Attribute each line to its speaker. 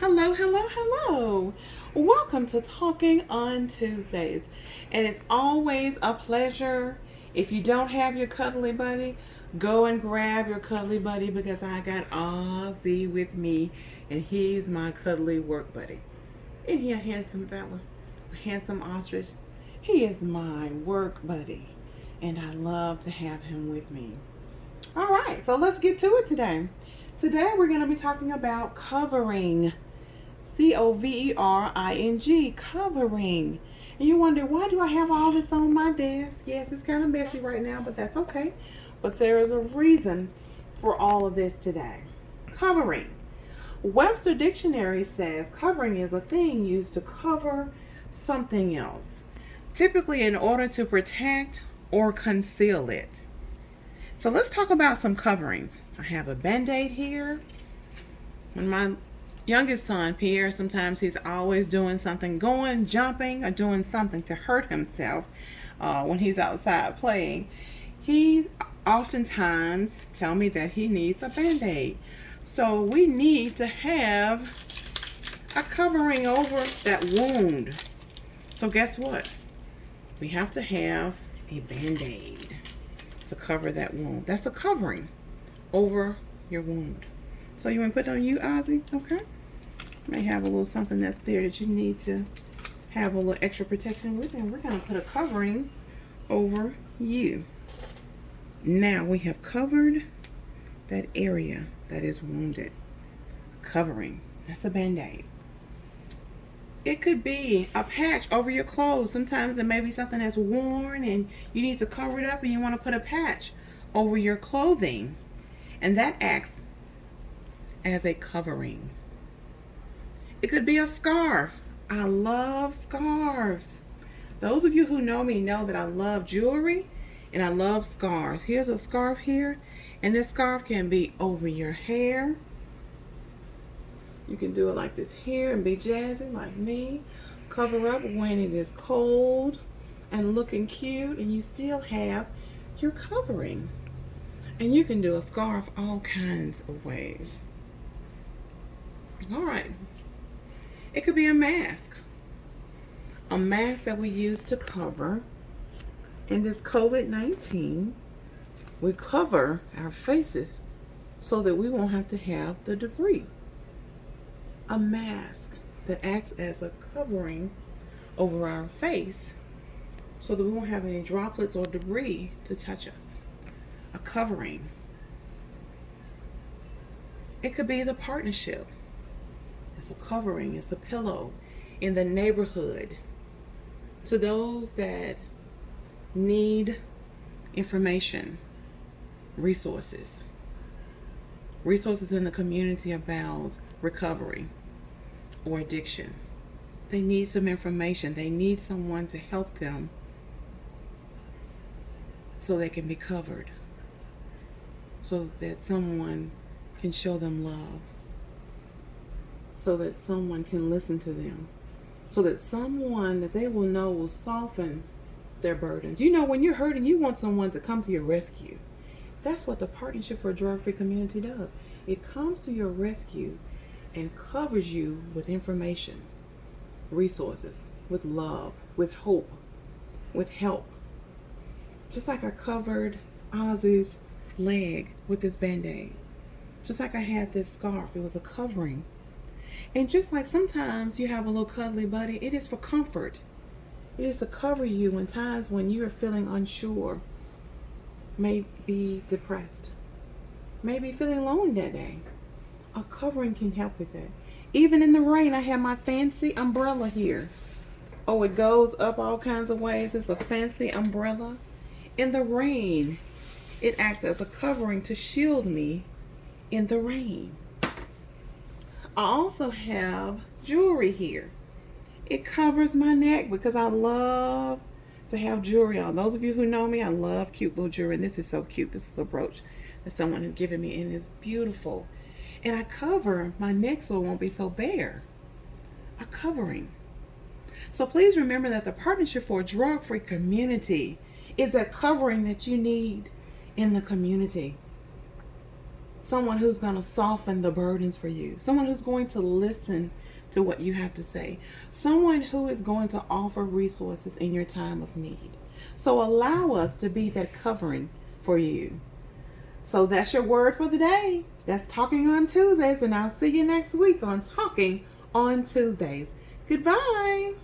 Speaker 1: Hello, hello, hello. Welcome to Talking on Tuesdays. And it's always a pleasure. If you don't have your cuddly buddy, go and grab your cuddly buddy because I got Ozzie with me and he's my cuddly work buddy. Isn't he a handsome fella? A handsome ostrich? He is my work buddy and I love to have him with me. All right, so let's get to it today. Today we're going to be talking about covering. Covering, covering. And you wonder, why do I have all this on my desk? Yes, it's kind of messy right now, but that's okay. But there is a reason for all of this today. Covering. Webster Dictionary says covering is a thing used to cover something else, typically in order to protect or conceal it. So let's talk about some coverings. I have a band-aid here. When my youngest son, Pierre, sometimes he's always doing something, going, jumping, or doing something to hurt himself when he's outside playing. He oftentimes tell me that he needs a band-aid. So we need to have a covering over that wound. So guess what? We have to have a band-aid to cover that wound. That's a covering over your wound. So you want to put it on you, Ozzie? Okay. May have a little something that's there that you need to have a little extra protection with, and we're going to put a covering over you. Now we have covered that area that is wounded. Covering. That's a band-aid. It could be a patch over your clothes. Sometimes it may be something that's worn and you need to cover it up and you want to put a patch over your clothing. And that acts as a covering. It could be a scarf. I love scarves. Those of you who know me know that I love jewelry and I love scarves. Here's a scarf here, and this scarf can be over your hair. You can do it like this here and be jazzy like me. Cover up when it is cold and looking cute, and you still have your covering. And you can do a scarf all kinds of ways. All right. It could be a mask. A mask that we use to cover. In this COVID-19, we cover our faces so that we won't have to have the debris. A mask that acts as a covering over our face so that we won't have any droplets or debris to touch us. A covering. It could be the partnership. It's a covering, it's a pillow in the neighborhood to those that need information, resources in the community about recovery or addiction. They need some information. They need someone to help them so they can be covered, so that someone can show them love, so that someone can listen to them, so that someone that they will know will soften their burdens. You know, when you're hurting, you want someone to come to your rescue. That's what the Partnership for a Drug-Free Community does. It comes to your rescue and covers you with information, resources, with love, with hope, with help. Just like I covered Ozzie's leg with this band-aid. Just like I had this scarf, it was a covering. And just like sometimes you have a little cuddly buddy, it is for comfort. It is to cover you in times when you are feeling unsure, maybe depressed, maybe feeling lonely that day. A covering can help with that. Even in the rain, I have my fancy umbrella here. Oh, it goes up all kinds of ways. It's a fancy umbrella. In the rain, it acts as a covering to shield me in the rain. I also have jewelry here. It covers my neck because I love to have jewelry on. Those of you who know me, I love cute little jewelry. And this is so cute. This is a brooch that someone had given me, and it's beautiful. And I cover my neck so it won't be so bare. A covering. So please remember that the Partnership for a Drug-Free Community is a covering that you need in the community. someone who's going to soften the burdens for you, someone who's going to listen to what you have to say, someone who is going to offer resources in your time of need. So allow us to be that covering for you. So that's your word for the day. That's Talking on Tuesdays, and I'll see you next week on Talking on Tuesdays. Goodbye.